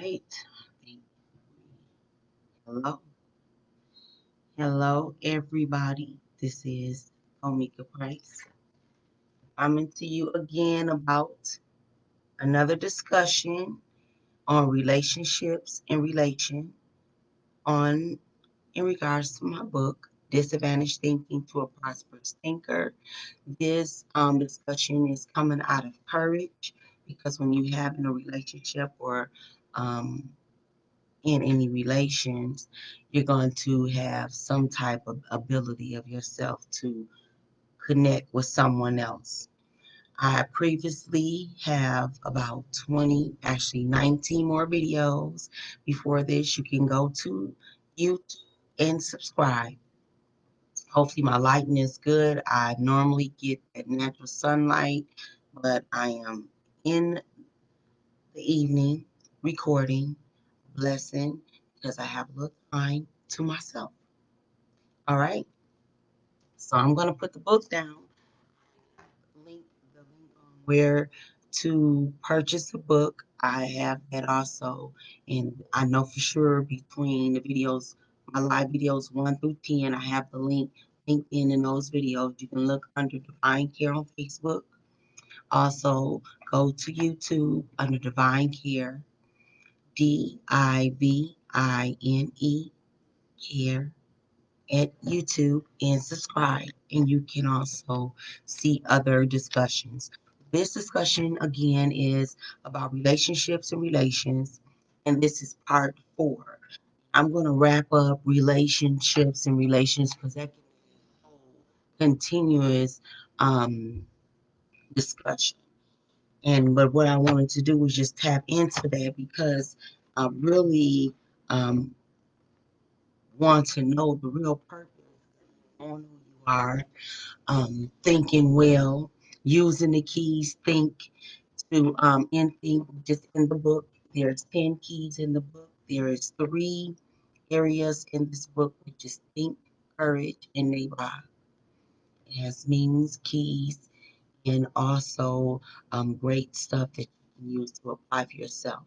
right. Hello. Hello, everybody. This is Omika Price. Coming to you again about another discussion on relationships and relation on in regards to my book, Disadvantaged Thinking to a Prosperous Thinker. This discussion is coming out of courage because when you have in a relationship or um, in any relations, you're going to have some type of ability of yourself to connect with someone else. I previously have about 20, actually 19 more videos. Before this, you can go to YouTube and subscribe. Hopefully my lighting is good. I normally get that natural sunlight, but I am in the evening recording, blessing, because I have a little time to myself. All right. So I'm going to put the book down, the link on where to purchase the book. I have that also. And I know for sure between the videos, my live videos 1 through 10, I have the link linked in those videos. You can look under Divine Care on Facebook. Also, go to YouTube under Divine Care, Divine Care at YouTube and subscribe. And you can also see other discussions. This discussion again is about relationships and relations, and this is part 4. I'm going to wrap up relationships and relations because that can be a whole continuous discussion. But what I wanted to do was just tap into that because I really um, want to know the real purpose on who you are, thinking well, using the keys, think to think just in the book. There's 10 keys in the book. There is 3 areas in this book, which is think, courage, and neighbor. It has meanings, keys, and also great stuff that you can use to apply for yourself.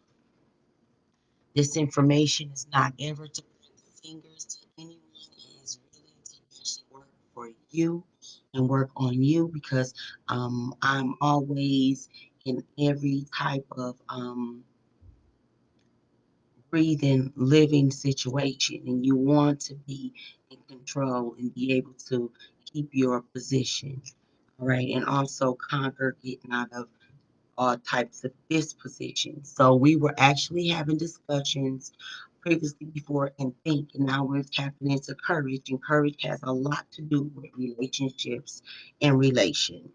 This information is not ever to point the fingers to anyone. It is really to actually work for you and work on you because I'm always in every type of breathing, living situation, and you want to be in control and be able to keep your position. All right, and also conquer getting out of all types of dispositions. So we were actually having discussions previously before and think, and now we're tapping into courage, and courage has a lot to do with relationships and relation.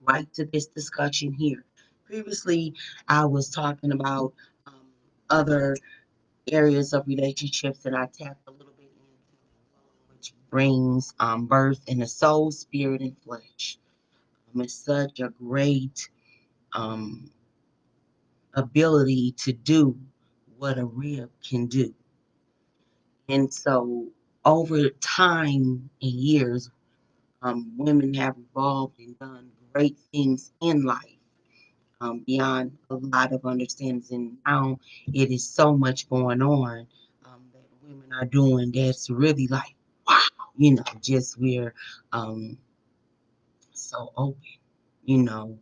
Right to this discussion here. Previously, I was talking about um, other areas of relationships that I tapped a little bit into, which brings birth in the soul, spirit, and flesh. It's such a great um, ability to do what a rib can do. And so over time and years, women have evolved and done great things in life beyond a lot of understandings. And now it is so much going on that women are doing that's really like, wow, just we're um, so open, you know,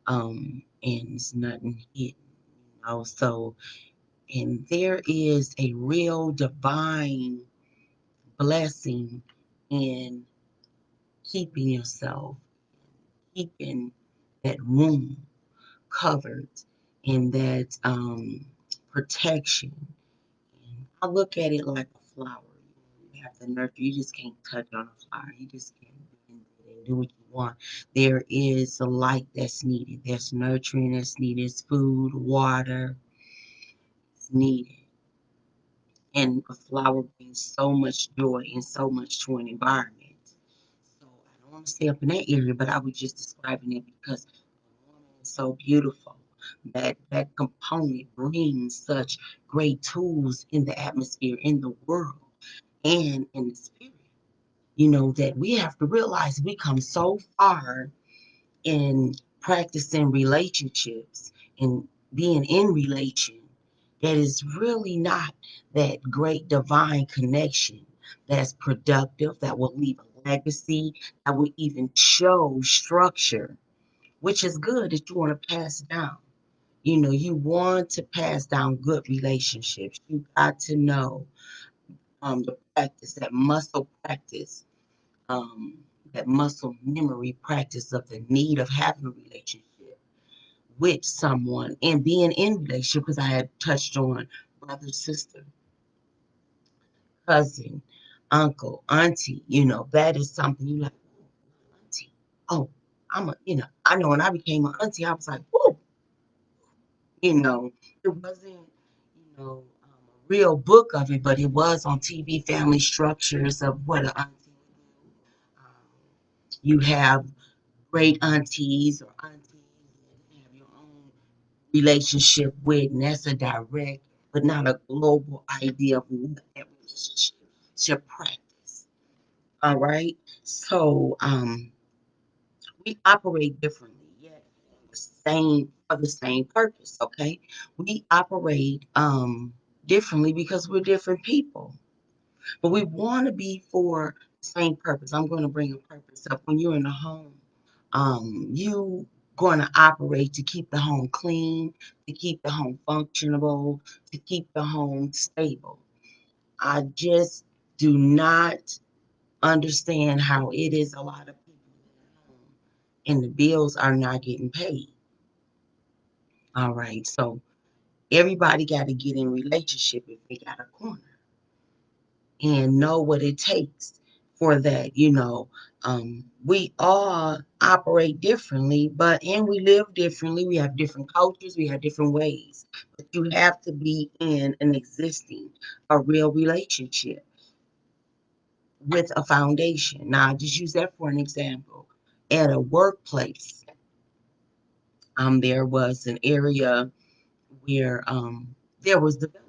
and it's nothing hidden, so and there is a real divine blessing in keeping yourself, keeping that womb covered in that protection. And I look at it like a flower. You have to nurture. You just can't touch on a flower. You just can't do what you want. There is a light that's needed. There's nurturing that's needed. There's food, water is needed. And a flower brings so much joy and so much to an environment. So I don't want to stay up in that area, but I was just describing it because a woman is so beautiful that that component brings such great tools in the atmosphere, in the world, and in the spirit. That we have to realize we come so far in practicing relationships and being in relation that is really not that great divine connection that's productive, that will leave a legacy, that will even show structure, which is good that you want to pass down. You want to pass down good relationships. You got to know the practice, um, that muscle memory practice of the need of having a relationship with someone and being in relationship, because I had touched on brother, sister, cousin, uncle, auntie. That is something you like, "Ooh, auntie. Oh, I know when I became an auntie, I was like, whoa, you know, it wasn't, a real book of it, but it was on TV family structures of what an auntie would do. You have great aunties or aunties that you have your own relationship with, and that's a direct, but not a global idea of what that relationship should practice. All right. So we operate differently, yet for the same purpose. Okay. We operate differently because we're different people. But we want to be for the same purpose. I'm going to bring a purpose up. When you're in a home, you going to operate to keep the home clean, to keep the home functionable, to keep the home stable. I just do not understand how it is a lot of people at home and the bills are not getting paid. All right, so everybody got to get in relationship if they got a corner and know what it takes for that. We all operate differently, and we live differently. We have different cultures, we have different ways, but you have to be in an existing, a real relationship with a foundation. Now, I just use that for an example. At a workplace, there was an area where there was development.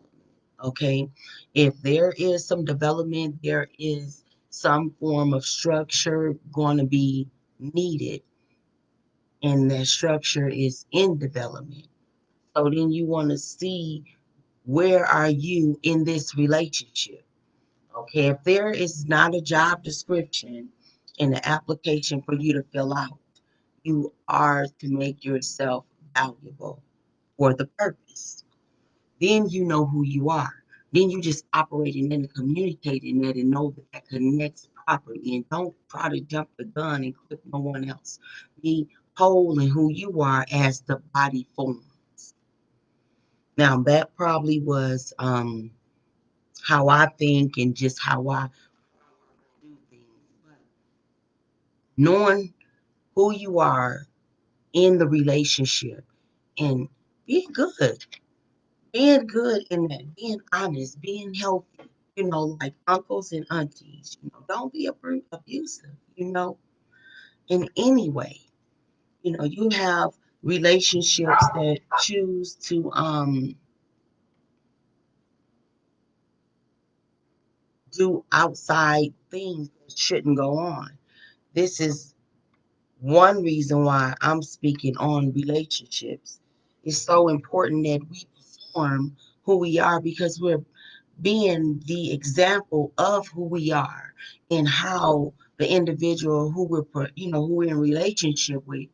Okay, if there is some development, there is some form of structure going to be needed, and that structure is in development. So then you want to see, where are you in this relationship? Okay, if there is not a job description in the application for you to fill out, you are to make yourself valuable for the purpose. Then you know who you are. Then you just operating in and communicating it and know that that connects properly. And don't try to jump the gun and click no one else. Be whole in who you are as the body forms. Now that probably was how I think and just how I do things. But knowing who you are in the relationship and being good, in that, being honest, being healthy, like uncles and aunties, don't be abusive, in any way. You have relationships that choose to do outside things that shouldn't go on. This is one reason why I'm speaking on relationships. It's so important that we perform who we are, because we're being the example of who we are and how the individual who we're in relationship with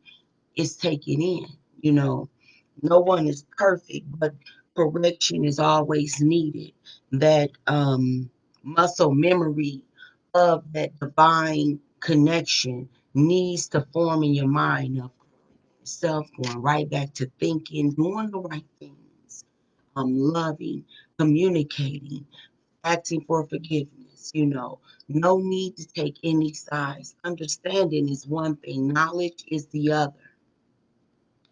is taken in. You know, no one is perfect, but correction is always needed. That muscle memory of that divine connection needs to form in your mind of yourself, going right back to thinking, doing the right things, loving, communicating, asking for forgiveness. No need to take any sides. Understanding is one thing, knowledge is the other.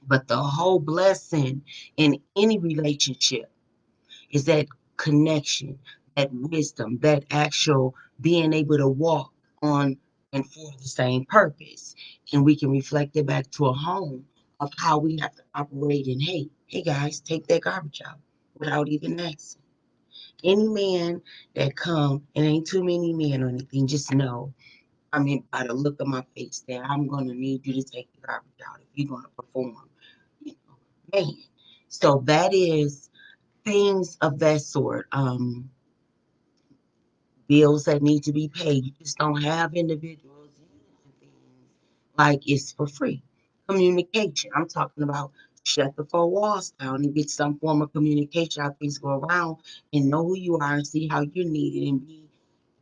But the whole blessing in any relationship is that connection, that wisdom, that actual being able to walk on and for the same purpose. And we can reflect it back to a home of how we have to operate. And hey guys, take that garbage out without even asking. Any man that come, and ain't too many men or anything, just know, I mean, by the look of my face, that I'm gonna need you to take the garbage out if you're gonna perform. You know, man. So that is things of that sort. Bills that need to be paid. You just don't have individuals using things like it's for free. Communication. I'm talking about shut the four walls down and get some form of communication how things go around and know who you are and see how you're needed and be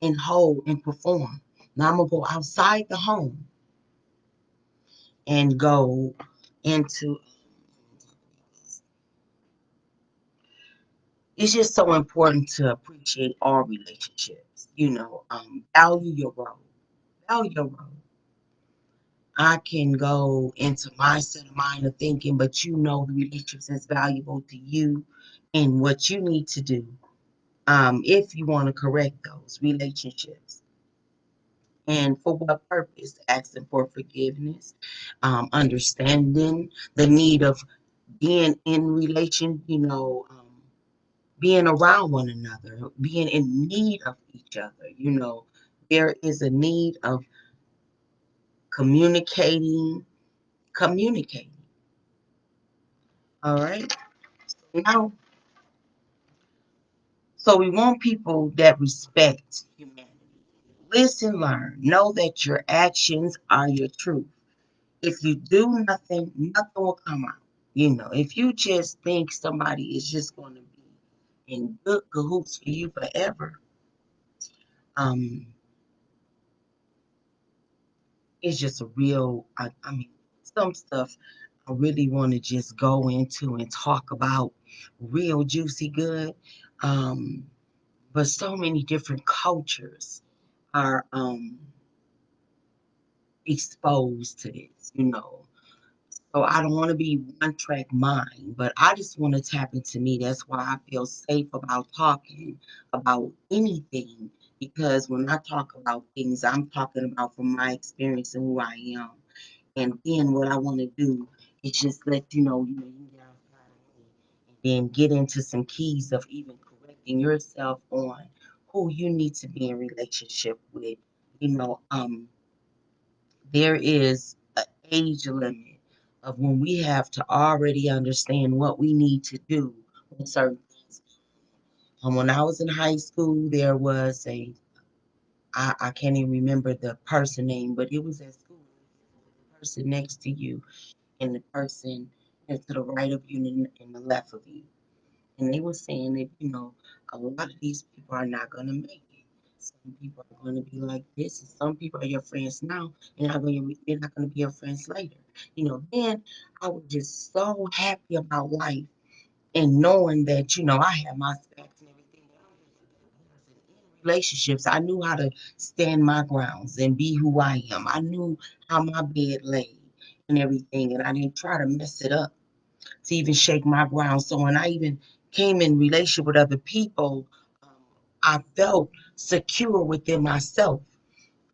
in whole and perform. Now I'm gonna go outside the home and go into it's just so important to appreciate all relationships. Value your role. Value your role. I can go into my set of mind of thinking, but the relationships is valuable to you and what you need to do if you want to correct those relationships. And for what purpose? Asking for forgiveness, understanding the need of being in relation, being around one another, being in need of each other. There is a need of communicating, communicating. All right. Now, so we want people that respect humanity. Listen, learn, know that your actions are your truth. If you do nothing, nothing will come out. If you just think somebody is just going to be in good cahoots for you forever, um, it's just a real, I mean, some stuff I really want to just go into and talk about real juicy good. Um, but so many different cultures are exposed to this. So I don't want to be one track mind, but I just want to tap into me. That's why I feel safe about talking about anything because when I talk about things, I'm talking about from my experience and who I am. And then what I want to do is just let you can get outside of me and then get into some keys of even correcting yourself on who you need to be in relationship with. You know, um, there is an age limit of when we have to already understand what we need to do with certain things. When I was in high school, there was I can't even remember the person name, but it was at school. The person next to you and the person to the right of you and the left of you. And they were saying that, a lot of these people are not going to make it. Some people are going to be like this, and some people are your friends now, and they're not going to be your friends later. Then I was just so happy about life and knowing that, I had my specs and everything. In relationships, I knew how to stand my grounds and be who I am. I knew how my bed laid and everything, and I didn't try to mess it up to even shake my ground. So when I even came in relationship with other people, um, I felt secure within myself.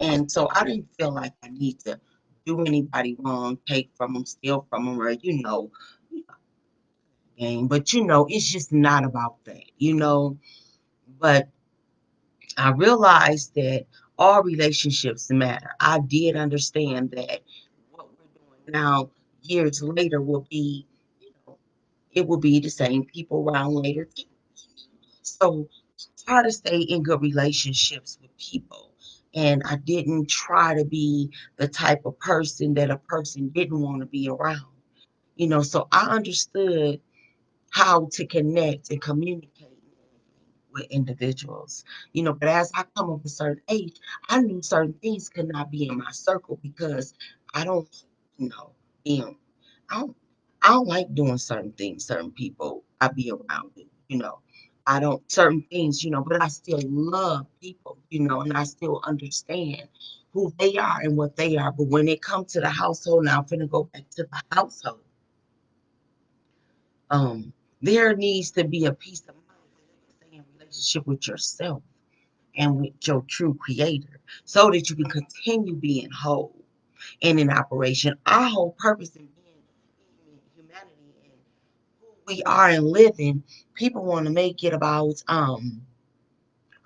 And so I didn't feel like I need to do anybody wrong, take from them, steal from them, or, game. But, it's just not about that. But I realized that all relationships matter. I did understand that what we're doing now, years later, will be, you know, it will be the same people around later. So try to stay in good relationships with people. And I didn't try to be the type of person that a person didn't want to be around. So I understood how to connect and communicate with individuals. But as I come of a certain age, I knew certain things could not be in my circle because I don't, you know, being I don't I don't like doing certain things, certain people I be around with. I don't certain things, but I still love people, and I still understand who they are and what they are. But when it comes to the household, now I'm finna go back to the household. Um, there needs to be a peace of mind that stay in relationship with yourself and with your true creator so that you can continue being whole and in operation. Our whole purpose in being humanity and who we are and living, people want to make it about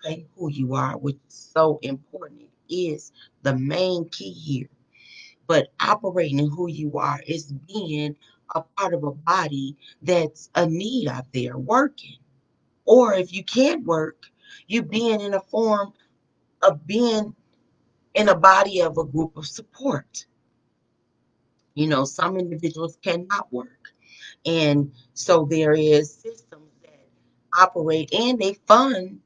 okay, who you are, which is so important. It is the main key here. But operating in who you are is being a part of a body that's a need out there working. Or if you can't work, you being in a form of being in a body of a group of support. Some individuals cannot work. And so there is systems that operate and they fund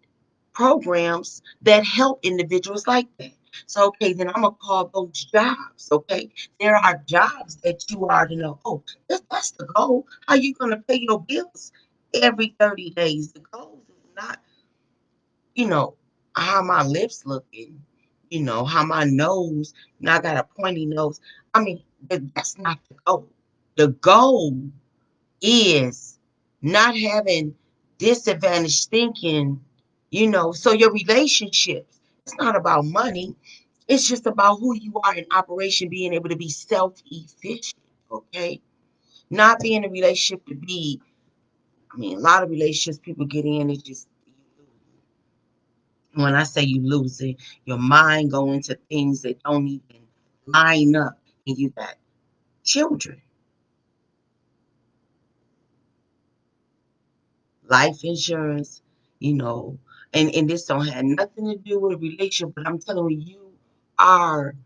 programs that help individuals like that. So, okay, then I'm going to call those jobs, okay? There are jobs that you already know, oh, that's the goal. How you going to pay your bills every 30 days? The goal is not, you know, how my lips looking, how my nose, I got a pointy nose. I mean, that's not the goal. The goal is not having disadvantaged thinking, so your relationships, it's not about money. It's just about who you are in operation, being able to be self-efficient, okay? Not being in a relationship to be, a lot of relationships people get in, it's just, when I say you losing, your mind go into things that don't even line up, and you got children, life insurance, you know, and this don't have nothing to do with a relationship, but I'm telling you, you are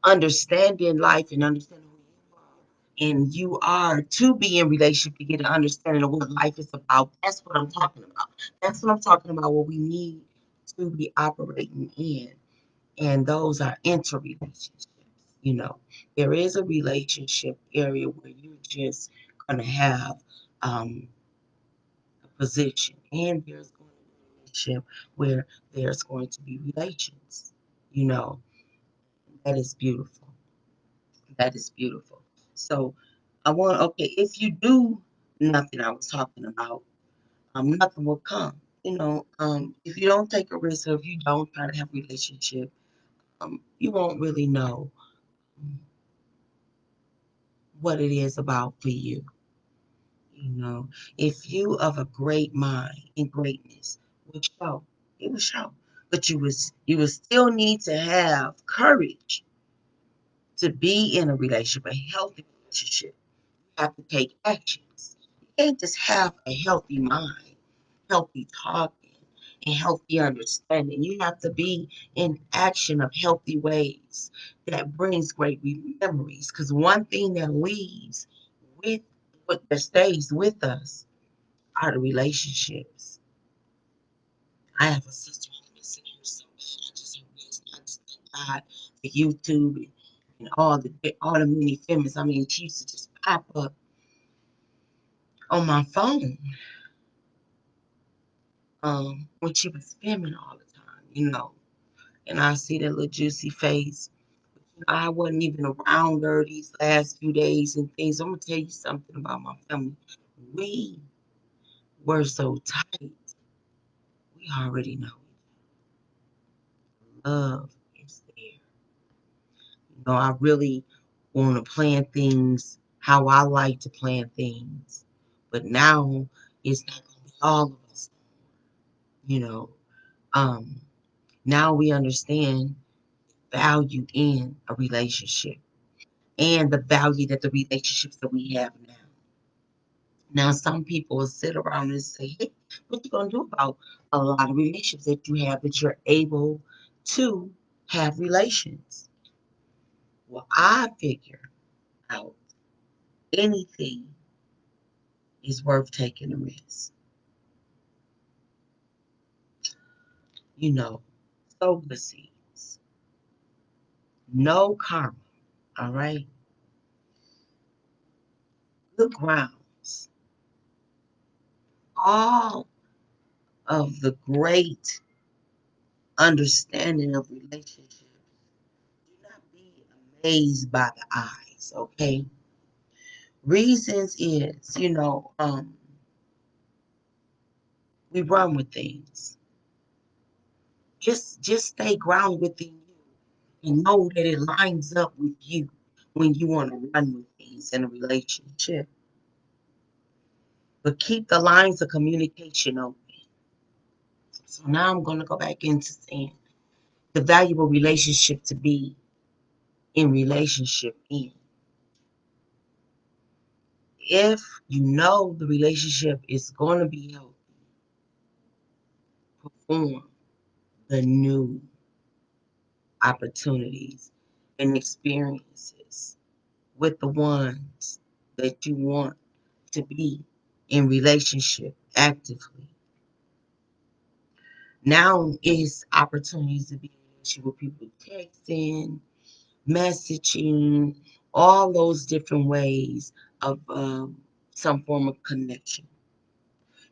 understanding life and understanding who you are. And you are to be in relationship to get an understanding of what life is about. That's what I'm talking about. That's what I'm talking about, what we need to be operating in. And those are interrelationships. You know, there is a relationship area where you're just going to have a position, and there's going to be a relationship where there's going to be relations. You know, that is beautiful. That is beautiful. So okay, if you do nothing I was talking about, nothing will come. If you don't take a risk or if you don't try to have a relationship, you won't really know what it is about for you. If you of a great mind and greatness will show, it will show. But you will still need to have courage to be in a relationship, a healthy relationship. You have to take actions. You can't just have a healthy mind, healthy talking, and healthy understanding. You have to be in action of healthy ways that brings great memories. Because one thing that leaves with what that stays with us are the relationships. I have a sister who listens here so bad. I just thank God for YouTube and all the many feminists. I mean, she used to just pop up on my phone when she was filming all the time. And I see that little juicy face. I wasn't even around her these last few days and things. I'm gonna tell you something about my family. We were so tight. We already know love is there. I really want to plan things how I like to plan things. But now it's not gonna be all of us, you know. Um, Now we understand value in a relationship and the value that the relationships that we have now. Now, some people will sit around and say, hey, what you gonna do about a lot of relationships that you have that you're able to have relations? Well, I figure out anything is worth taking a risk. You know, sow the seeds. No karma, all right? Good grounds. All of the great understanding of relationships. Do not be amazed by the eyes, okay? Reasons is, we run with things. Just stay grounded within you and know that it lines up with you when you want to run with things in a relationship. But keep the lines of communication open. So now I'm going to go back into saying the valuable relationship to be in relationship in. If you know the relationship is going to be healthy, perform the new opportunities and experiences with the ones that you want to be in relationship actively. Now is opportunities to be in a relationship with people texting, messaging, all those different ways of some form of connection.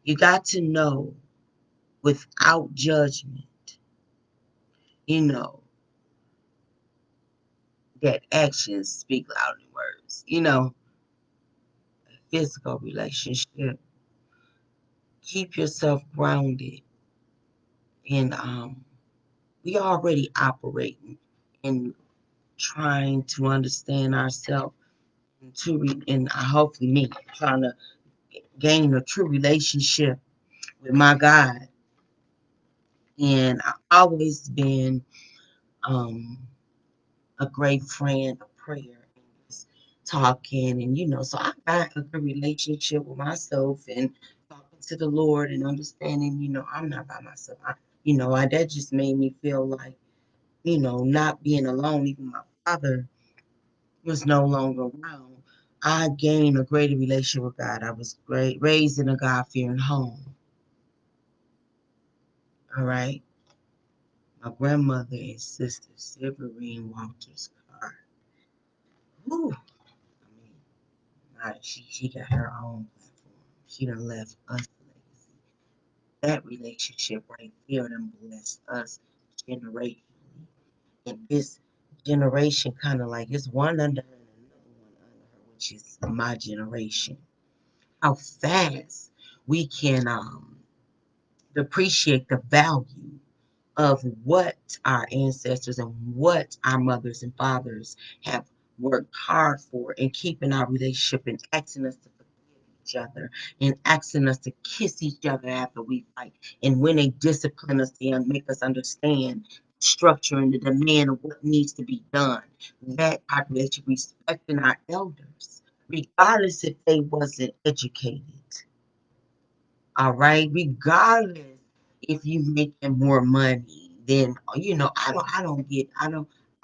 You got to know without judgment, you know, that actions speak louder than words. A physical relationship, keep yourself grounded. And we already operating in trying to understand ourselves and hopefully me trying to gain a true relationship with my God. And I've always been um, a great friend of prayer and just talking. And, so I got a good relationship with myself and talking to the Lord and understanding, I'm not by myself. That just made me feel like, not being alone. Even my father was no longer around. I gained a greater relationship with God. I was raised in a God-fearing home. All right. My grandmother and sister, Severine Walters Carr. Whew. I mean, she got her own platform. She done left us a legacy. That relationship right there done blessed us generationally. And this generation kind of like it's one under her and another one under her, which is my generation. How fast we can appreciate the value of what our ancestors and what our mothers and fathers have worked hard for and keeping our relationship and asking us to forgive each other and asking us to kiss each other after we fight. And when they discipline us, they make us understand structure and the demand of what needs to be done. That population respecting our elders, regardless if they wasn't educated. All right, regardless if you making more money, then I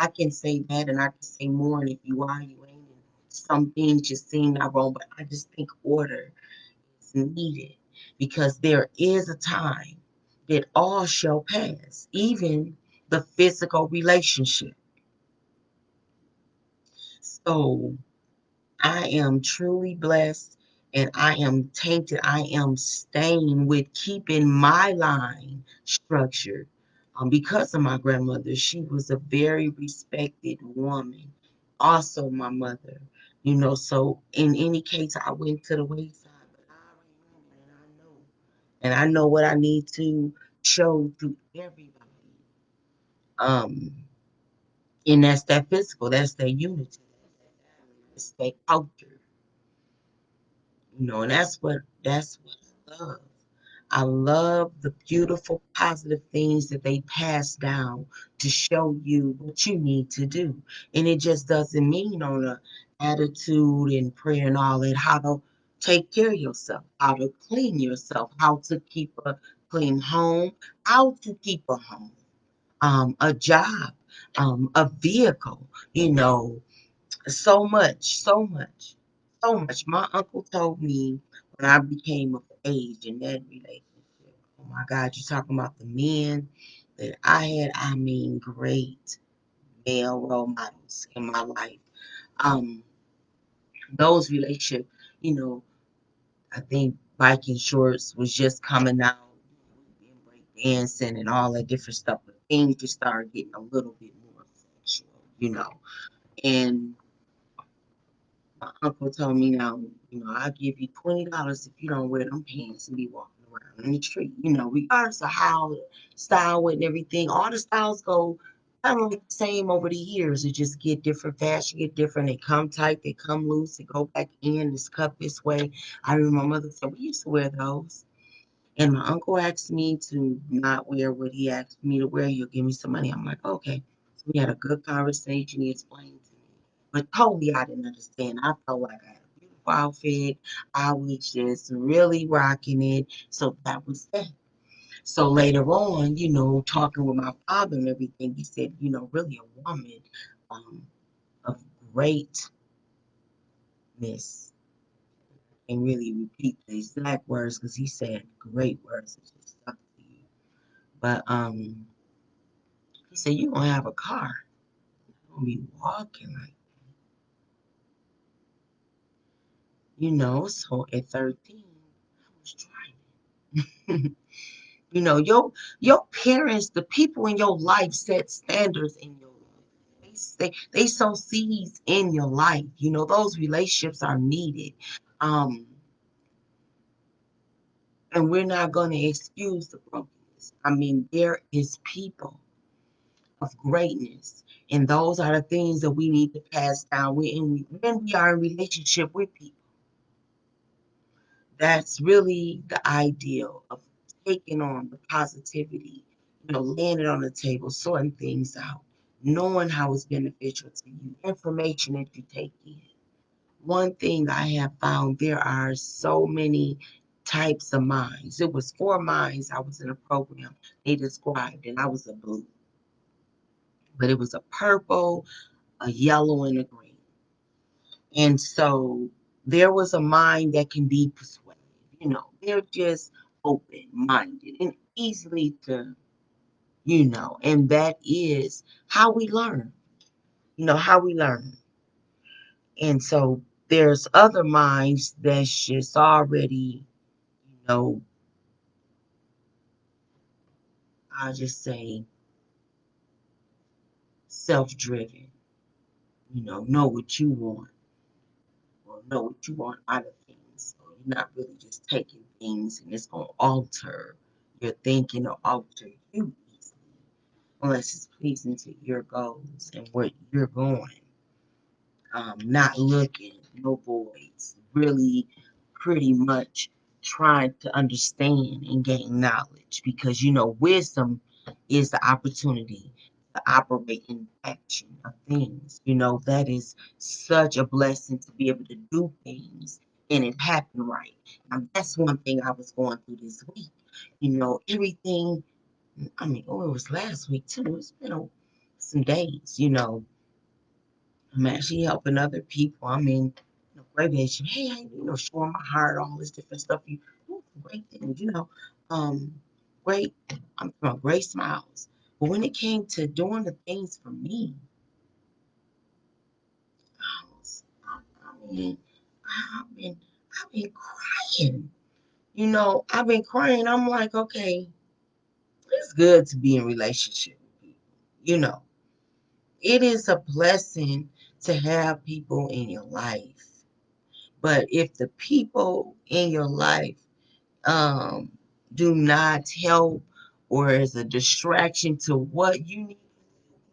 can say that and I can say more. And if you are, you ain't. And some things just seem not wrong, but I just think order is needed because there is a time that all shall pass, even the physical relationship. So I am truly blessed and I am tainted. I am stained with keeping my line structured. Because of my grandmother, she was a very respected woman. Also, my mother, so in any case, I went to the wayside, but I already know and I know. And I know what I need to show to everybody. Um, and that's that physical, that's that unity, that's that culture. And that's what I love. I love the beautiful positive things that they pass down to show you what you need to do. And it just doesn't mean on a attitude and prayer and all that, how to take care of yourself, how to clean yourself, how to keep a clean home, how to keep a home, a job, a vehicle, so much, so much, so much. My uncle told me when I became of age in that relationship. Oh my God, you're talking about the men that I had. I mean, great male role models in my life. Um, those relationships, you know, I think biking shorts was just coming out, break dancing and all that different stuff, but things just started getting a little bit more sexual. And my uncle told me now, I'll give you $20 if you don't wear them pants and be walking around in the street. Regardless of how the style and everything, all the styles go kind of like the same over the years. It just get different fashion, get different. They come tight, they come loose, they go back in, it's cut this way. I remember my mother said, we used to wear those. And my uncle asked me to not wear what he asked me to wear. He'll give me some money. I'm like, okay. So we had a good conversation. He explained to me. But totally, I didn't understand. I felt like I had a beautiful outfit. I was just really rocking it. So that was that. So later on, talking with my father and everything, he said, really a woman um, of greatness, and really repeat the exact words because he said great words. It's just stuck to you. But he said, you're going to have a car. You're going to be walking like, so at 13, I was driving. Your parents, the people in your life set standards in your life. They sow seeds in your life. Those relationships are needed. Um, and we're not going to excuse the brokenness. I mean, there is people of greatness, and those are the things that we need to pass down. When we are in relationship with people, that's really the ideal of taking on the positivity, laying it on the table, sorting things out, knowing how it's beneficial to you, information that you take in. One thing I have found, there are so many types of minds. It was 4 minds I was in a program they described, and I was a blue, but it was a purple, a yellow, and a green. And so there was a mind that can be persuaded. They're just open minded and easily to, and that is how we learn, how we learn. And so there's other minds that's just already, know, I'll just say self driven, know what you want or know what you want out of things. So you're not really just taking things and it's going to alter your thinking or alter you easily, unless it's pleasing to your goals and where you're going. Not looking, no voids, really pretty much trying to understand and gain knowledge because wisdom is the opportunity to operate in action of things. That is such a blessing to be able to do things and it happen right. Now, that's one thing I was going through this week. Everything, I mean, it was last week too. It's been some days, I'm actually helping other people. I'm in great relationship. Hey, showing my heart, all this different stuff. You do great things, great. I'm from great smiles. But when it came to doing the things for me, I mean, I've been crying. I've been crying. I'm like, okay, it's good to be in relationship with people. It is a blessing to have people in your life. But if the people in your life um, do not help or is a distraction to what you need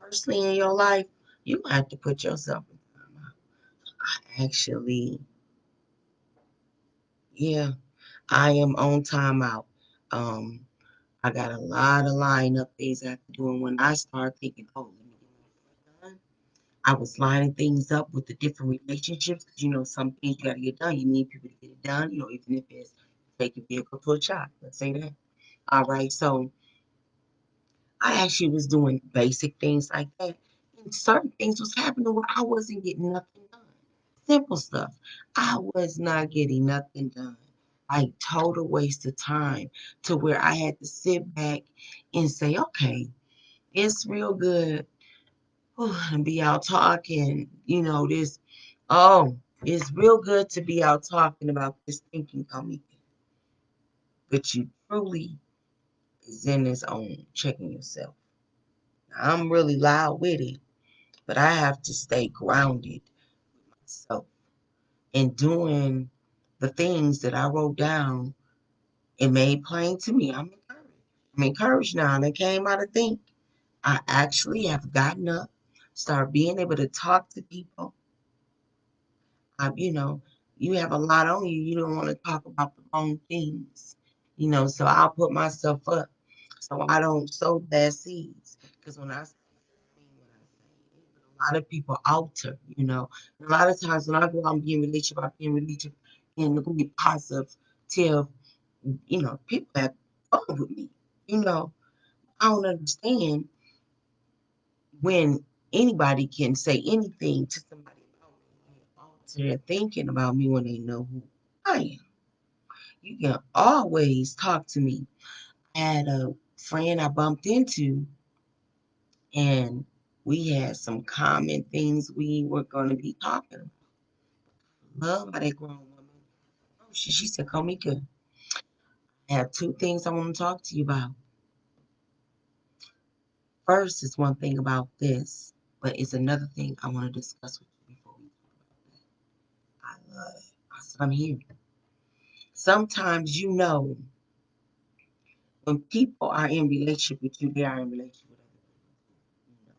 personally in your life, you have to put yourself in timeout. Actually, yeah, I am on timeout. Um, I got a lot of lineup things I have to do, and when I start thinking, oh, let me get my done, I was lining things up with the different relationships because some things you got to get done. You need people to get it done. Even if it's take your vehicle to a shop. Let's say that. All right, so I actually was doing basic things like that. And certain things was happening where I wasn't getting nothing done. Simple stuff. I was not getting nothing done. Like total waste of time to where I had to sit back and say, okay, it's real good and be out talking, oh, it's real good to be out talking about this thinking coming. But you truly is in this own checking yourself. I'm really loud with it, but I have to stay grounded myself and doing the things that I wrote down and made plain to me. I'm encouraged. I'm encouraged now. And I came out of think. I actually have gotten up, start being able to talk to people. You have a lot on you. You don't want to talk about the wrong things. So I'll put myself up so I don't sow bad seeds. Because when I say what I say, a lot of people alter, And a lot of times when I go out and be in relationship, I be in relationship and be positive till, people have fun with me. You know, I don't understand when anybody can say anything to somebody about me, alter their thinking about me when they know who I am. You can always talk to me. I had a friend I bumped into, and we had some common things we were going to be talking about. Love how that grown woman. Oh, she said, Komika, I have two things I want to talk to you about. First is one thing about this, but it's another thing I want to discuss with you before we talk about that. I love it. I said, I'm here. Sometimes when people are in relationship with you, they are in relationship with other people.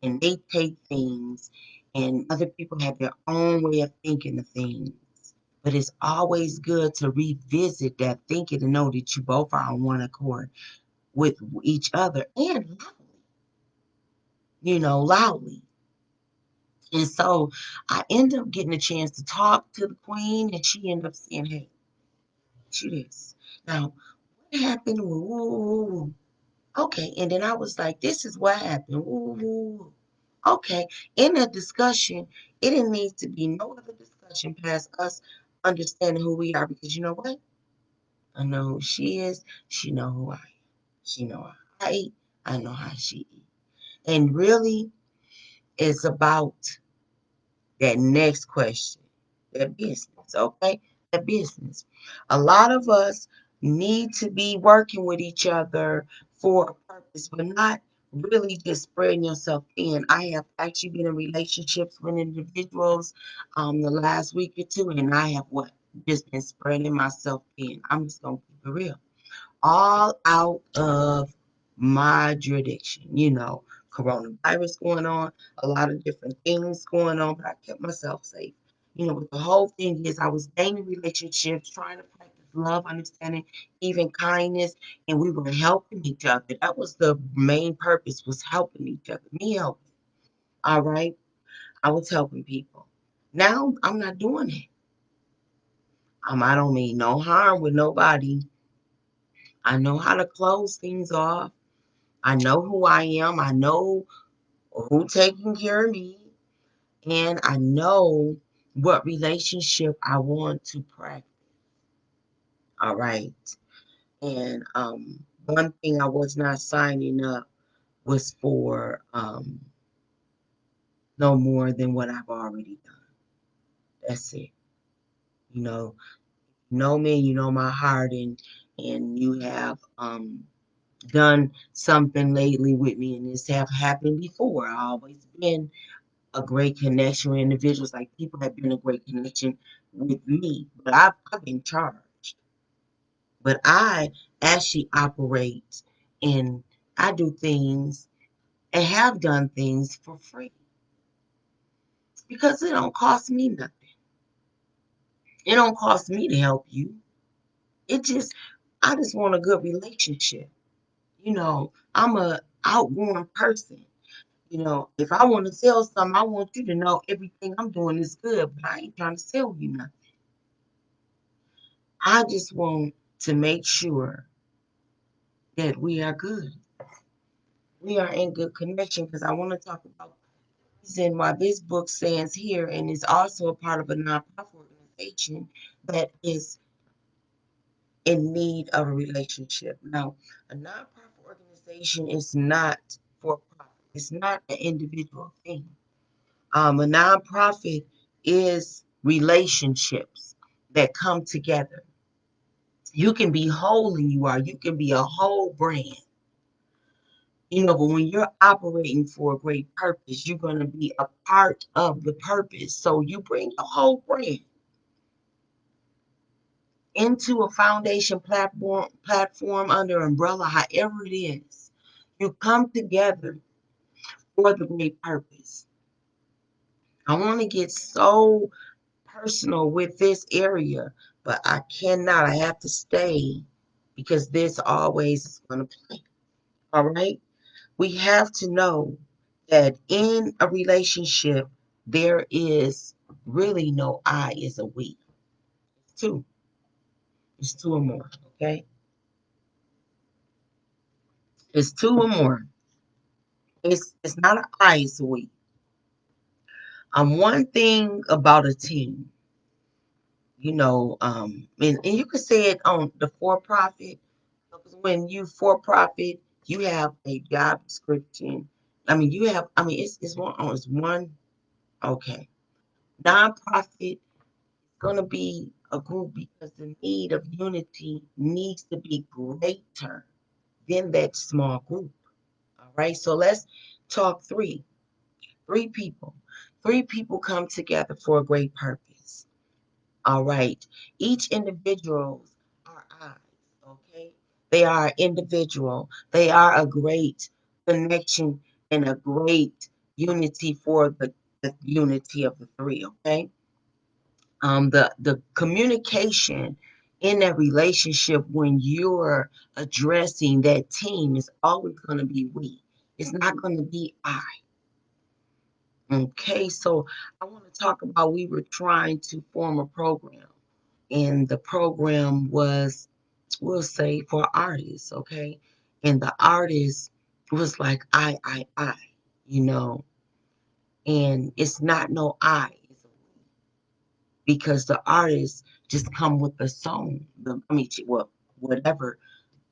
And they take things, and other people have their own way of thinking of things. But it's always good to revisit that thinking to know that you both are on one accord with each other and loudly. And so I end up getting a chance to talk to the queen, and she ended up saying, hey, shoot this. Now, what happened? Ooh, okay. And then I was like, this is what happened. Ooh, okay. In that discussion, it didn't need to be no other discussion past us understanding who we are, because you know what? I know who she is. She know who I am. She know how I eat. I know how she eat. And really, it's about that next question, that business, okay? That business. A lot of us need to be working with each other for a purpose, but not really just spreading yourself thin. I have actually been in relationships with individuals the last week or two, and I have just been spreading myself thin. I'm just gonna keep it real, all out of my jurisdiction. Coronavirus going on, a lot of different things going on, but I kept myself safe. But the whole thing is I was dating relationships, trying to practice love, understanding, even kindness, and we were helping each other. That was the main purpose, was helping each other. Me helping. All right. I was helping people. Now I'm not doing it. I don't mean no harm with nobody. I know how to close things off. I know who I am. I know who taking care of me. And I know what relationship I want to practice. All right. And one thing I was not signing up was for no more than what I've already done. That's it. You know me, you know my heart, and you have done something lately with me, and this have happened before. I always been a great connection with individuals. Like, people have been a great connection with me, but I've been charged. But I actually operate, and I do things and have done things for free because it don't cost me nothing. It don't cost me to help you. I just want a good relationship. I'm a outgoing person. If I want to sell something, I want you to know everything I'm doing is good, but I ain't trying to sell you nothing. I just want to make sure that we are good. We are in good connection, because I want to talk about the reason why this book stands here and is also a part of a nonprofit organization that is in need of a relationship. Now, a nonprofit organization is not for profit. It's not an individual thing. A nonprofit is relationships that come together. You can be whole who you are. You can be a whole brand. But when you're operating for a great purpose, you're going to be a part of the purpose. So you bring your whole brand into a foundation platform under umbrella, however it is. You come together for the great purpose. I want to get so personal with this area, but I cannot. I have to stay, because this always is going to play. All right. We have to know that in a relationship, there is really no I, is a we. It's two. It's two or more. Okay. It's two or more. It's not an I, it's a we. One thing about a team, and you could say it on the for profit. Because when you for profit, you have a job description. It's one. Okay. Nonprofit going to be a group because the need of unity needs to be greater than that small group. All right. So let's talk three. Three people. Three people come together for a great purpose. All right. Each individuals are eyes. Okay. They are individual. They are a great connection and a great unity for the unity of the three. Okay. The communication in that relationship when you're addressing that team is always going to be we. It's not going to be I. Okay, so I want to talk about we were trying to form a program, and the program was, we'll say, for artists, okay? And the artist was like, I, you know, and it's not no I, it's a we, because the artists just come with the song, well, whatever,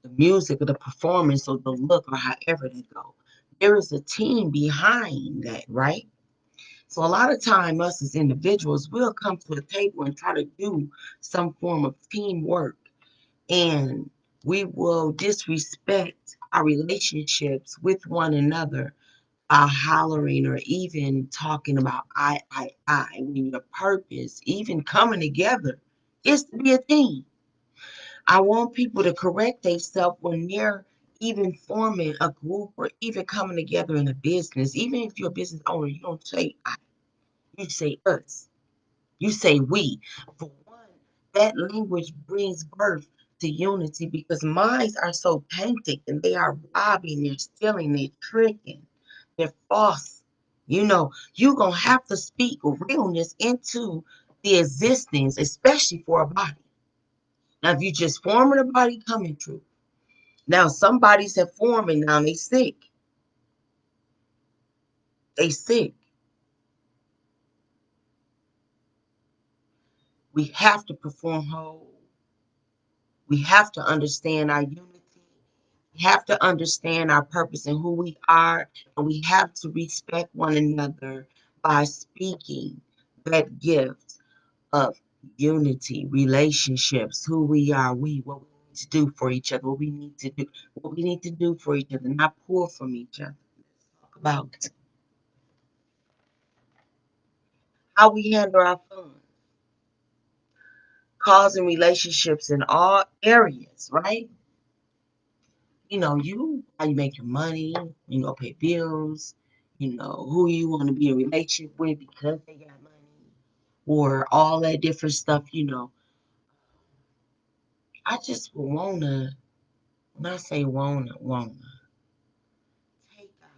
the music or the performance or the look or however they go. There is a team behind that, right? So a lot of time, us as individuals, we'll come to a table and try to do some form of teamwork, and we will disrespect our relationships with one another by hollering or even talking about I. When your purpose, even coming together, is to be a team. I want people to correct themselves when they're even forming a group or even coming together in a business. Even if you're a business owner, you don't say I, you say us. You say we. For one, that language brings birth to unity because minds are so tainted and they are robbing, they're stealing, they're tricking, they're false. You're going to have to speak realness into the existence, especially for a body. Now, if you just forming a body, coming true. Now, some bodies have formed and now they sick. They sick. We have to perform whole. We have to understand our unity. We have to understand our purpose and who we are, and we have to respect one another by speaking that gift of unity, relationships, who we are, what we need to do for each other, what we need to do for each other, not pull from each other. Let's talk about how we handle our funds, causing relationships in all areas, right? How you make your money, pay bills, who you want to be in a relationship with because they got money, or all that different stuff. I just wanna, when I say wanna, take out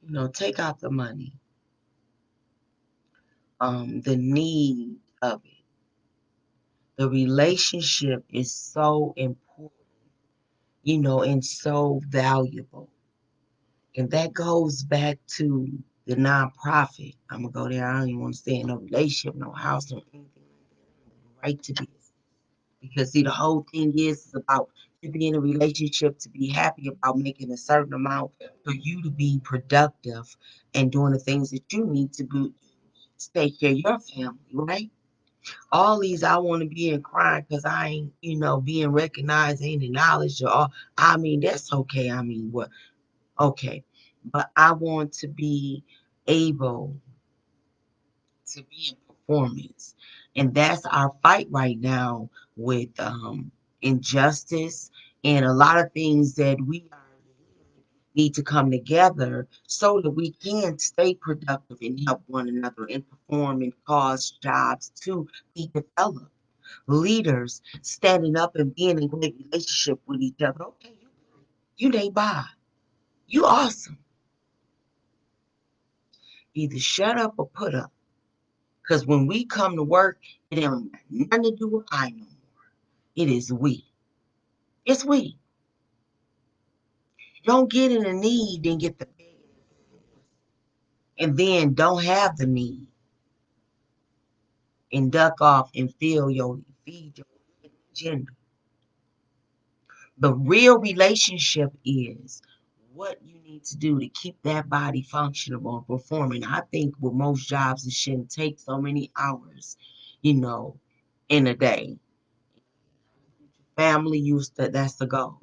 the money. Take out the money, the need of it. The relationship is so important, and so valuable. And that goes back to the nonprofit. I'm gonna go there. I don't even want to stay in no relationship, no house, no anything like that. Right to business. Because see, the whole thing is about you being in a relationship to be happy about making a certain amount for you to be productive and doing the things that you need to do to take care of your family, right? All these I want to be in crying because I ain't, being recognized, ain't acknowledged or all. That's okay. What? Okay. But I want to be able to be in performance. And that's our fight right now with injustice and a lot of things that we need to come together so that we can stay productive and help one another and perform and cause jobs to be developed. Leaders standing up and being in great relationship with each other. Okay, you they by. You awesome. Either shut up or put up. Because when we come to work, it ain't got nothing to do with I no more. It is we. It's we. Don't get in a need, then get the and then don't have the need and duck off and feed your agenda. The real relationship is what you need to do to keep that body functional and performing. I think with most jobs, it shouldn't take so many hours, you know, in a day. Family used to, that's the goal.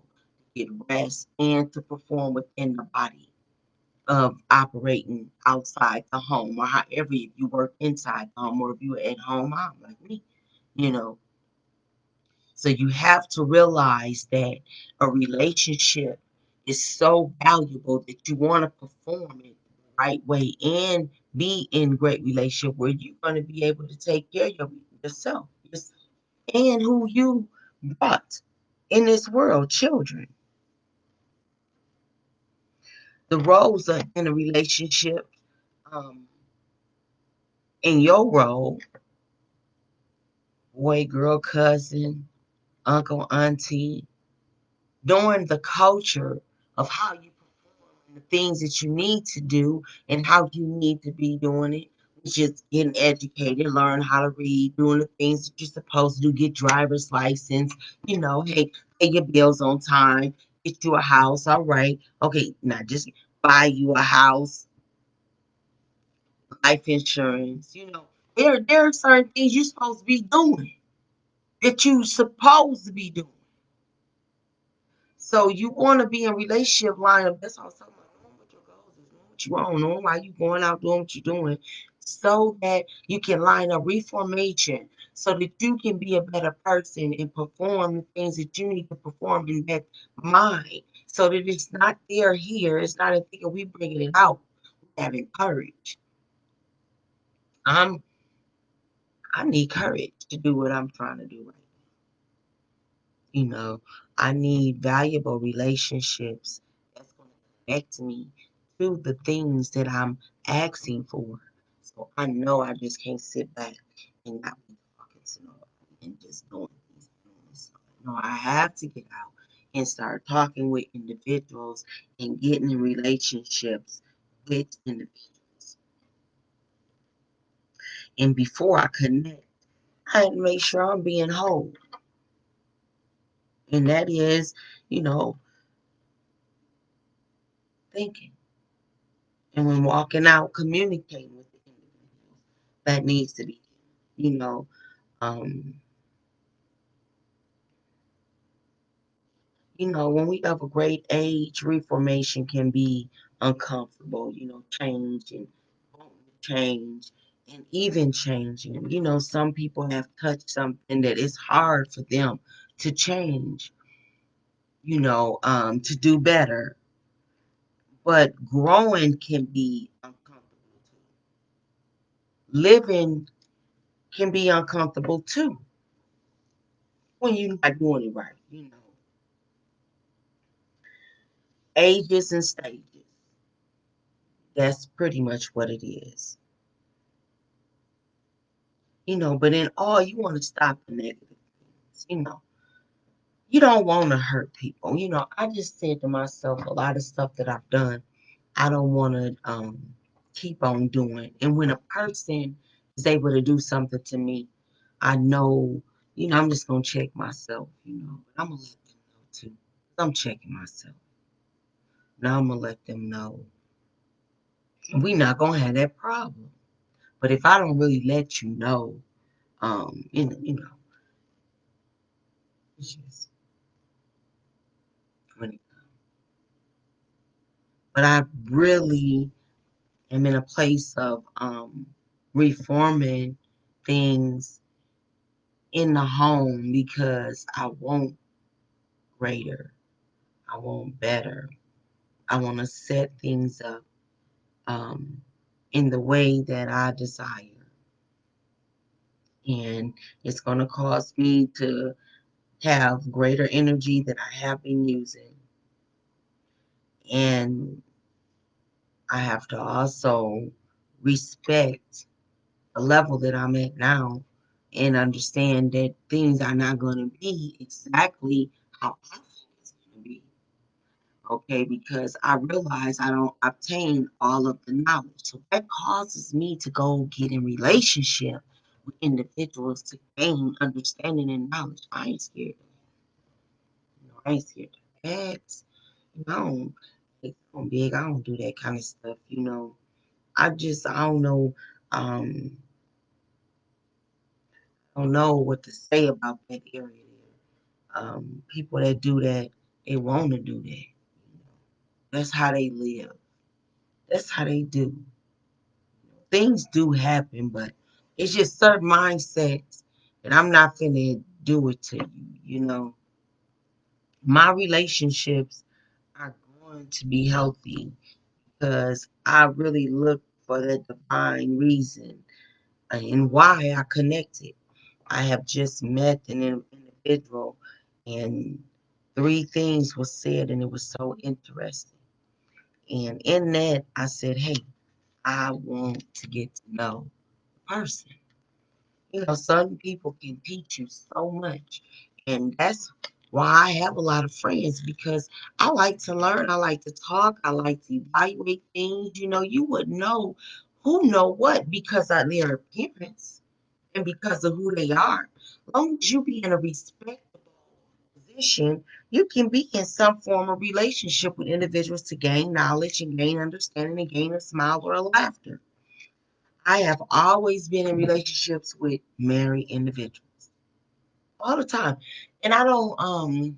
Get rest and to perform within the body of operating outside the home or however if you work inside the home or if you're at home mom like me, you know. So you have to realize that a relationship is so valuable that you want to perform it the right way and be in great relationship where you're going to be able to take care of yourself, and who you brought in this world, children. The roles are in a relationship, um, in your role, boy, girl, cousin, uncle, auntie, knowing the culture of how you perform and the things that you need to do and how you need to be doing it. Just getting educated, learn how to read, doing the things that you're supposed to do, get driver's license, hey, pay your bills on time, get you a house, all right. Okay, not just buy you a house, life insurance, there are certain things you're supposed to be doing that you supposed to be doing. So you want to be in relationship lineup. That's all I'm talking about. Knowing what your goals is, knowing what you want, knowing why you going out doing what you're doing, so that you can line up reformation, so that you can be a better person and perform the things that you need to perform in that mind. So that it's not there here. It's not a thing we bringing it out. We having courage. I'm I need courage to do what I'm trying to do right You know, I need valuable relationships that's going to connect me to the things that I'm asking for. So I know I just can't sit back and not be talking to nobody and just doing these things. No, I have to get out and start talking with individuals and getting in relationships with individuals. And before I connect, I had to make sure I'm being whole. And that is, you know, thinking. And when walking out, communicating with the individuals that needs to be, you know, um, when we have a great age, reformation can be uncomfortable, change and change and even changing. Some people have touched something that is hard for them to change, to do better. But growing can be uncomfortable too. Living can be uncomfortable too when you're not doing it right. Ages and stages. That's pretty much what it is. But in all, you want to stop the negative things. You don't want to hurt people. I just said to myself, a lot of stuff that I've done, I don't want to keep on doing. And when a person is able to do something to me, I know, I'm just going to check myself, but I'm going to let them know too. I'm checking myself. Now I'm going to let them know we're not going to have that problem. But if I don't really let you know, it's just when it, but I really am in a place of reforming things in the home because I want greater. I want better. I want to set things up um, in the way that I desire. And it's going to cause me to have greater energy that I have been using. And I have to also respect the level that I'm at now and understand that things are not going to be exactly how I okay, because I realize I don't obtain all of the knowledge. So that causes me to go get in relationship with individuals to gain understanding and knowledge. I ain't scared. I ain't scared to ask. I don't, like, I'm big. I don't do that kind of stuff. I don't know. Um, I don't know what to say about that area there. People that do that, they want to do that. That's how they live. That's how they do. Things do happen, but it's just certain mindsets that I'm not finna do it to you. My relationships are going to be healthy because I really look for the divine reason and why I connected. I have just met an individual, and three things were said, and it was so interesting. And in that, I said, hey, I want to get to know the person. Some people can teach you so much. And that's why I have a lot of friends because I like to learn. I like to talk. I like to evaluate things. You would know who know what because of their appearance and because of who they are. As long as you be in a respectable position, you can be in some form of relationship with individuals to gain knowledge and gain understanding and gain a smile or a laughter. I have always been in relationships with married individuals all the time. And I don't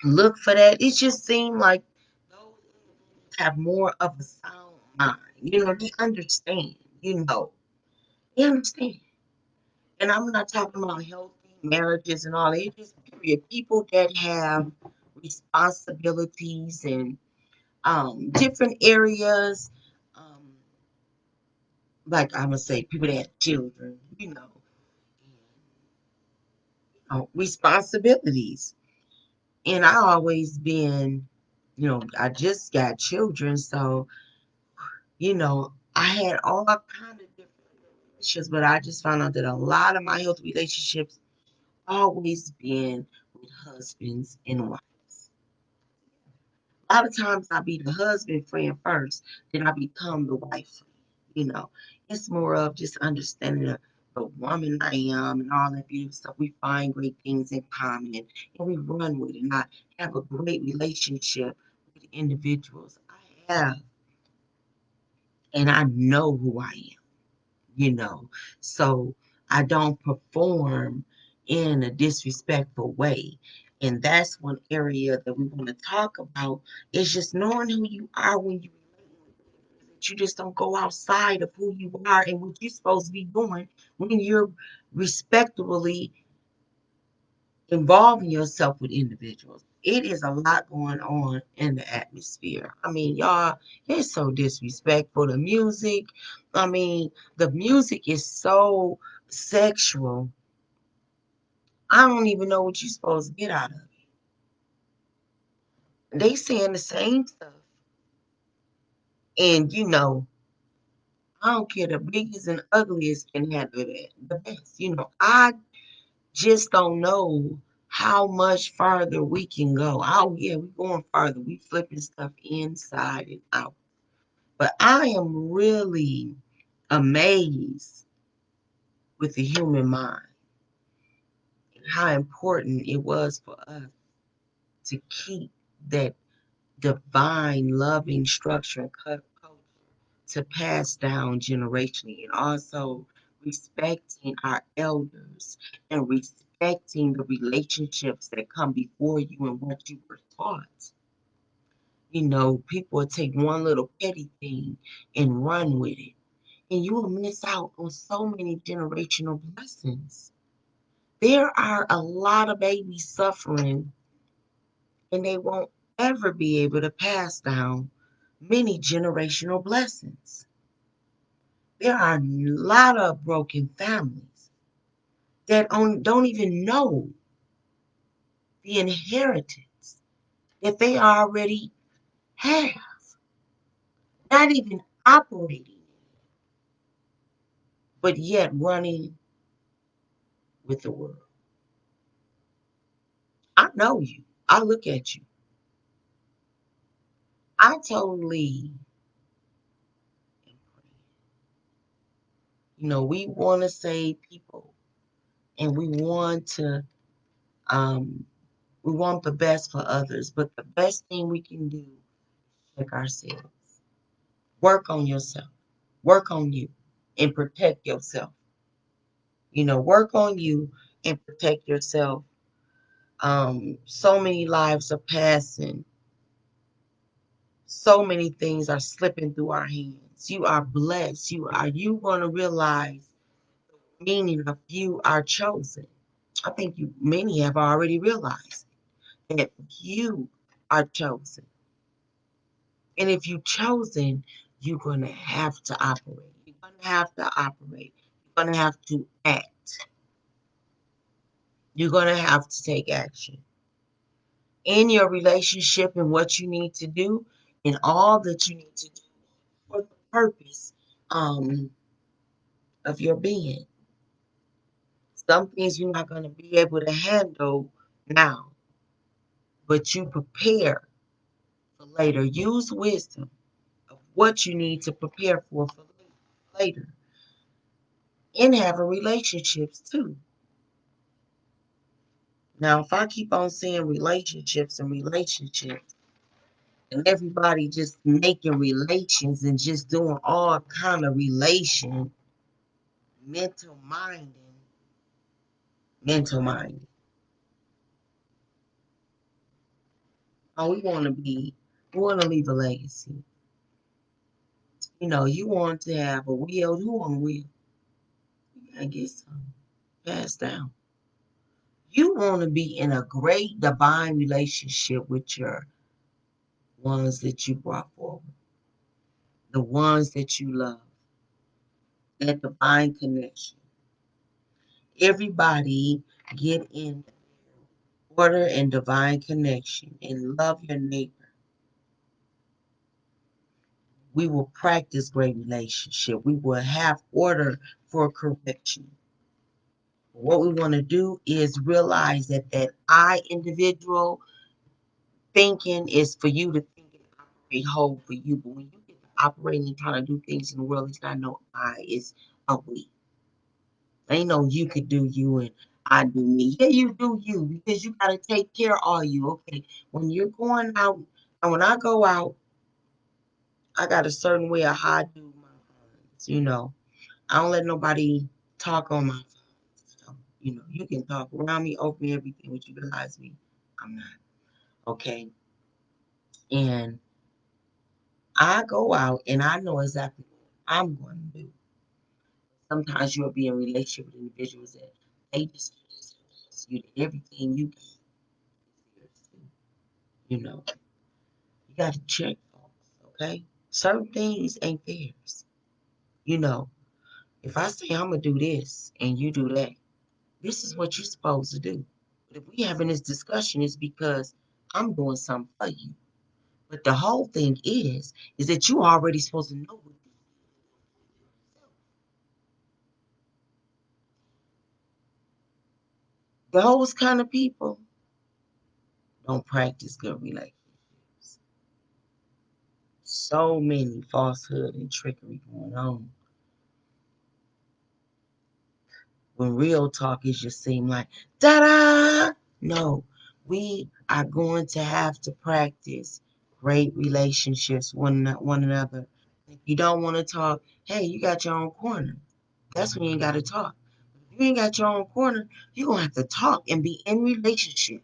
look for that. It just seemed like those individuals have more of a sound mind. They understand, they understand. And I'm not talking about healthy marriages and all that. It's just period. People that have responsibilities and different areas. Um, like I'm gonna say, people that have children, responsibilities. And I always been, I just got children, so I had all kind of different relationships, but I just found out that a lot of my health relationships always been with husbands and wives. A lot of times I be the husband friend first, then I become the wife friend. You know, it's more of just understanding the woman I am and all that beautiful stuff. We find great things in common and we run with it. And I have a great relationship with individuals. I have, and I know who I am. you know. So I don't perform in a disrespectful way. And that's one area that we want to talk about is just knowing who you are when you that you just don't go outside of who you are and what you're supposed to be doing when you're respectably involving yourself with individuals. It is a lot going on in the atmosphere. I mean, y'all, it's so disrespectful. The music, I mean, the music is so sexual. I don't even know what you're supposed to get out of it. They saying the same stuff. And I don't care, the biggest and ugliest can handle it the best. I just don't know how much farther we can go. Oh yeah, we're going farther. We flipping stuff inside and out. But I am really amazed with the human mind and how important it was for us to keep that divine, loving structure and culture to pass down generationally, and also respecting our elders and respecting the relationships that come before you and what you were taught. People will take one little petty thing and run with it, and you will miss out on so many generational blessings. There are a lot of babies suffering, and they won't ever be able to pass down many generational blessings. There are a lot of broken families that don't even know the inheritance that they already have, not even operating, but yet running with the world. I know you. I look at you. I totally, we want to save people, and um, we want the best for others, but the best thing we can do is check ourselves. Work on yourself. Work on you and protect yourself. Work on you and protect yourself. So many lives are passing. So many things are slipping through our hands. You are blessed. You going to realize the meaning of you are chosen. I think many have already realized that you are chosen. And if you're chosen, you're going to have to operate. You're going to have to operate. You're going to have to act. You're going to have to take action in your relationship and what you need to do and all that you need to do for the purpose um, of your being. Some things you're not going to be able to handle now, but you prepare for later. Use wisdom of what you need to prepare for later. And having relationships too. Now, if I keep on saying relationships and relationships, and everybody just making relations and just doing all kind of relation, mental minding, mental minding. Oh, we want to leave a legacy. You want to have a will. Who on a will? I guess passed down. You want to be in a great divine relationship with your ones that you brought forward, the ones that you love, that divine connection. Everybody get in order and divine connection and love your neighbor. We will practice great relationship. We will have order for correction. What we want to do is realize that I individual thinking is for you to think and operate whole for you. But when you get to operating and trying to do things in the world, it's not no I, it's a we. Ain't no you could do you and I do me. Yeah, you do you because you gotta take care of all you. Okay. When you're going out and when I go out, I got a certain way of how I do my funds. I don't let nobody talk on my funds. So, you can talk around me, over me, everything, but you realize me. I'm not. Okay. And I go out and I know exactly what I'm going to do. Sometimes you'll be in a relationship with individuals that they just you to everything you can. You know, you got to check, folks, okay? Certain things ain't theirs. You know, if I say I'm going to do this and you do that, this is what you're supposed to do. But if we having this discussion, it's because I'm doing something for you. But the whole thing is that you already supposed to know what those kind of people don't practice good relationships. So many falsehood and trickery going on. When real talk is just seem like da-da. No, we are going to have to practice great relationships one another. If you don't want to talk, hey, you got your own corner. That's when you ain't got to talk. If you ain't got your own corner, you're going to have to talk and be in relationship.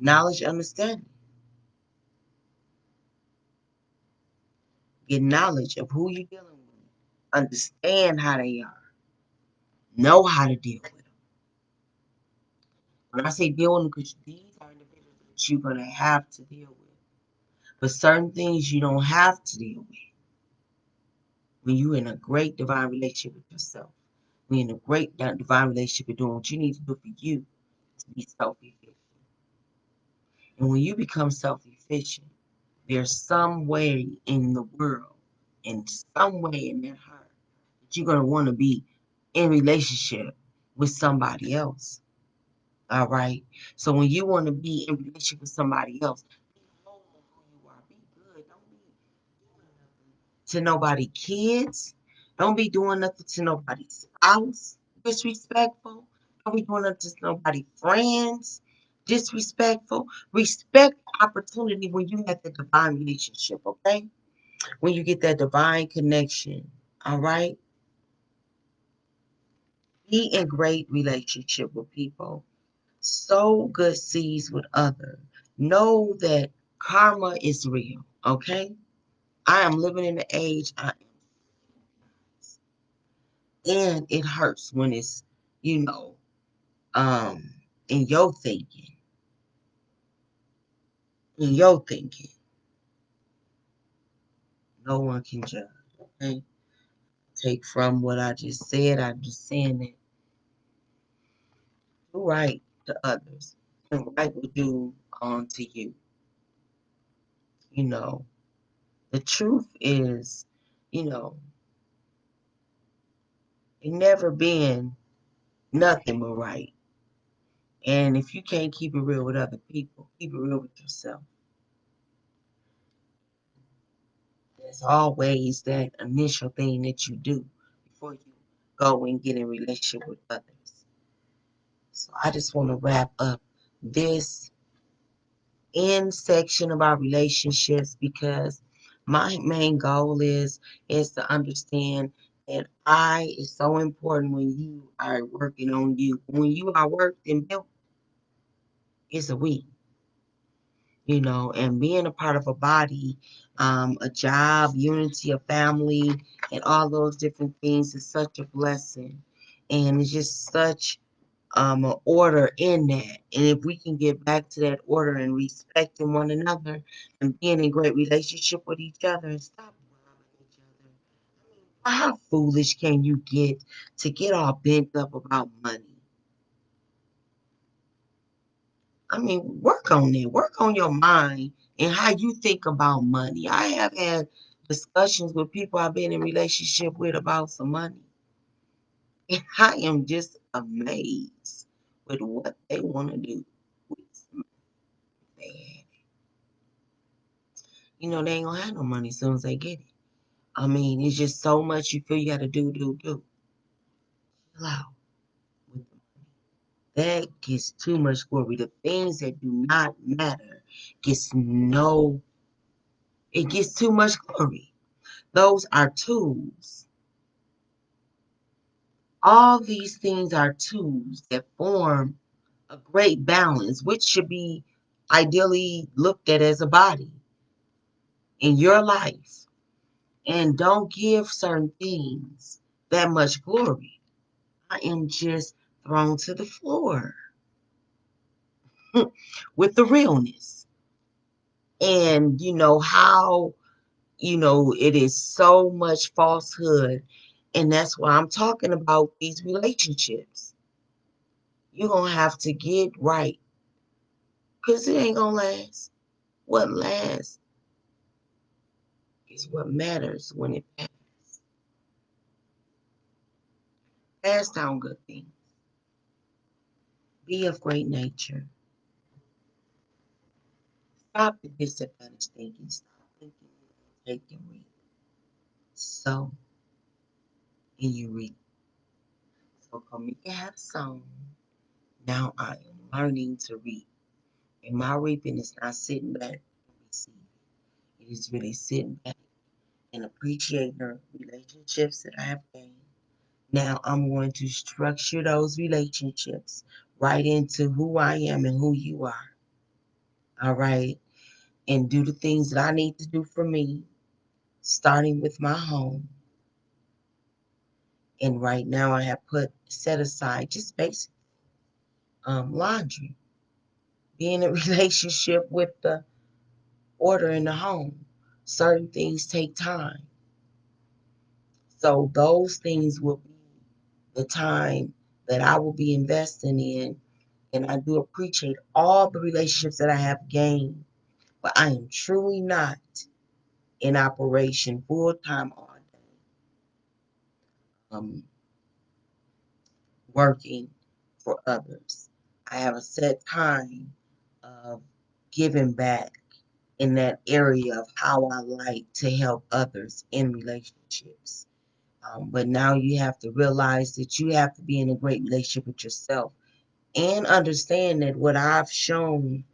Knowledge, understanding. Get knowledge of who you're dealing with. Understand how they are. Know how to deal with them. When I say deal with them, because these are individuals that you're going to have to deal with. But certain things you don't have to deal with when you're in a great divine relationship with yourself. When you're in a great divine relationship with doing what you need to do for you to be self-efficient. And when you become self-efficient, there's some way in the world, and some way in that heart, that you're going to want to be in relationship with somebody else. All right. So when you want to be in relationship with somebody else, be whole on who you are. Be good. Don't be doing nothing to nobody kids. Don't be doing nothing to nobody's spouse. Disrespectful. Don't be doing nothing to nobody friends. Disrespectful. Respect opportunity when you have the divine relationship, okay? When you get that divine connection. All right. Be in great relationship with people. Sow good seeds with others. Know that karma is real. Okay. I am living in the age and it hurts when it's, you know, um, in your thinking. In your thinking. No one can judge. Okay. Take from what I just said. I'm just saying that do right to others. And right will do to you. You know, the truth is, you know, it never been nothing but right. And if you can't keep it real with other people, keep it real with yourself. There's always that initial thing that you do before you go and get in relationship with others. So I just want to wrap up this end section about relationships because my main goal is to understand that I is so important when you are working on you. When you are worked and built, it's a we. You know, and being a part of a body, a job, unity, a family, and all those different things is such a blessing. And it's just such an order in that. And if we can get back to that order and respecting one another and being in great relationship with each other and stop robbing each other. How foolish can you get to get all bent up about money? I mean, work on it. Work on your mind and how you think about money. I have had discussions with people I've been in relationship with about some money. And I am just amazed with what they want to do with some money. You know, they ain't gonna have no money as soon as they get it. I mean, it's just so much you feel you gotta do. Chill out with the money. That gets too much glory. The things that do not matter gets no, it gets too much glory. Those are tools. All these things are tools that form a great balance, which should be ideally looked at as a body in your life. And don't give certain things that much glory. I am just thrown to the floor with the realness. And you know how, it is so much falsehood. And that's why I'm talking about these relationships. You're going to have to get right because it ain't going to last. What lasts is what matters when it passes. Pass down good things. Be of great nature. Stop the disadvantaged thinking. Stop thinking take and reap. So, and you reap. So, Kamika had a song. Now I am learning to reap. And my reaping is not sitting back and receiving. It is really sitting back and appreciating the relationships that I have gained. Now I'm going to structure those relationships right into who I am and who you are. All right. And do the things that I need to do for me, starting with my home. And right now I have set aside just basic laundry. Being in a relationship with the order in the home. Certain things take time. So those things will be the time that I will be investing in. And I do appreciate all the relationships that I have gained. But I am truly not in operation full time all day. Um, working for others. I have a set time of giving back in that area of how I like to help others in relationships. But now you have to realize that you have to be in a great relationship with yourself and understand that what I've shown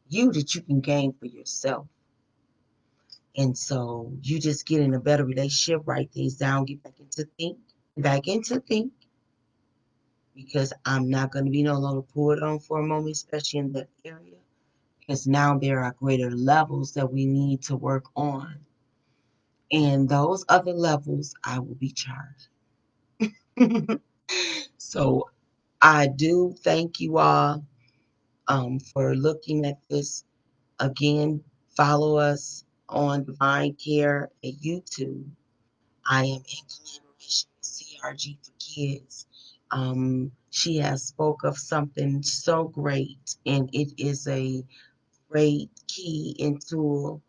you that you can gain for yourself. And so you just get in a better relationship, write things down, back into think, because I'm not going to be no longer pulled on for a moment, especially in that area, because now there are greater levels that we need to work on. And those other levels, I will be charged. So I do thank you all for looking at this. Again, follow us on Divine Care at YouTube. I am in collaboration with CRG for Kids. She has spoke of something so great, and it is a great key and tool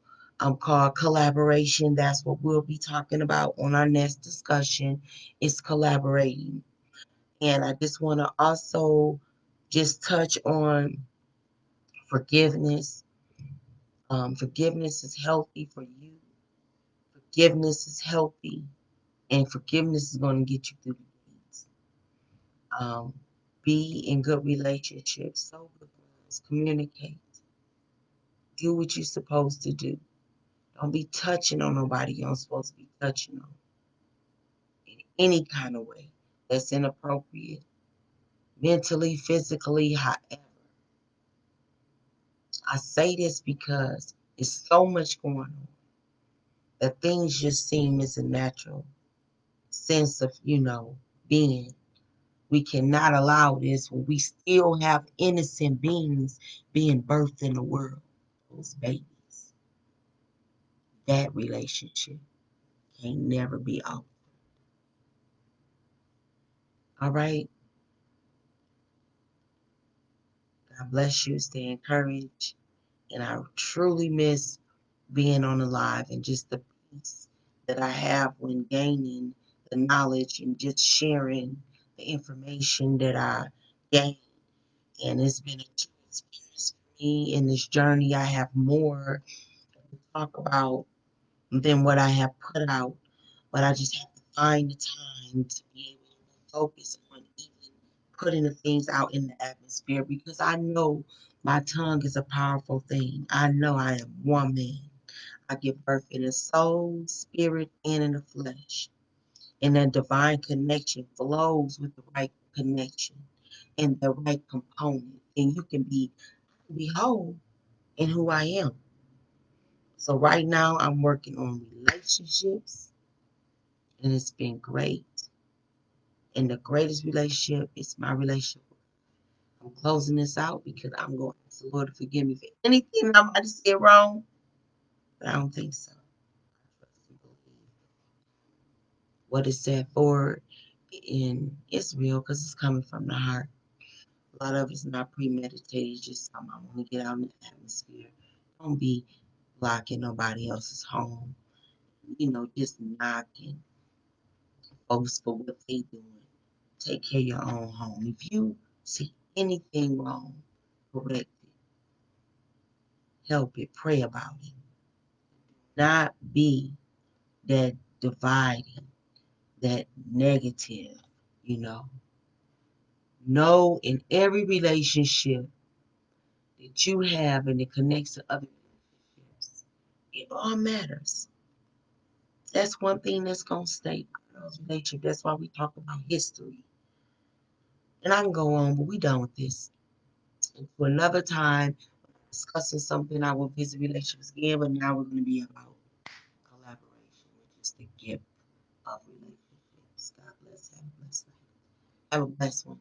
called collaboration. That's what we'll be talking about on our next discussion is collaborating. And I just want to also just touch on forgiveness. Forgiveness is healthy for you. Forgiveness is healthy, and forgiveness is going to get you through the things. Um, be in good relationships, sow good words, communicate, do what you're supposed to do. Don't be touching on nobody you're not supposed to be touching on in any kind of way that's inappropriate, mentally, physically, however. I say this because there's so much going on that things just seem as a natural sense of, being. We cannot allow this when we still have innocent beings being birthed in the world. Those babies. That relationship can never be out. All right. God bless you. Stay encouraged. And I truly miss being on the live and just the peace that I have when gaining the knowledge and just sharing the information that I gain. And it's been a true experience for me in this journey. I have more to talk about than what I have put out, but I just have to find the time to be able to focus on even putting the things out in the atmosphere because I know my tongue is a powerful thing. I know I am one man. I give birth in the soul, spirit, and in the flesh. And that divine connection flows with the right connection and the right component. And you can be whole in who I am. So right now I'm working on relationships and it's been great. And the greatest relationship is my relationship. I'm closing this out because I'm going to ask the Lord to forgive me for anything I might have said wrong, but I don't think so. I trust and believe what is said forward, and it's real because it's coming from the heart. A lot of it's not premeditated, it's just something I want to get out in the atmosphere. Don't be blocking nobody else's home, just knocking folks for what they doing. Take care of your own home. If you see anything wrong, correct it, help it, pray about it. Not be that dividing, that negative, you know. Know in every relationship that you have and it connects to other relationships, it all matters. That's one thing that's gonna stay in those relationships. That's why we talk about history. And I can go on, but we done with this. And for another time, discussing something I will visit relationships again, but now we're going to be about collaboration, which is the gift of relationships. God bless. Have a blessed night. Have a blessed one.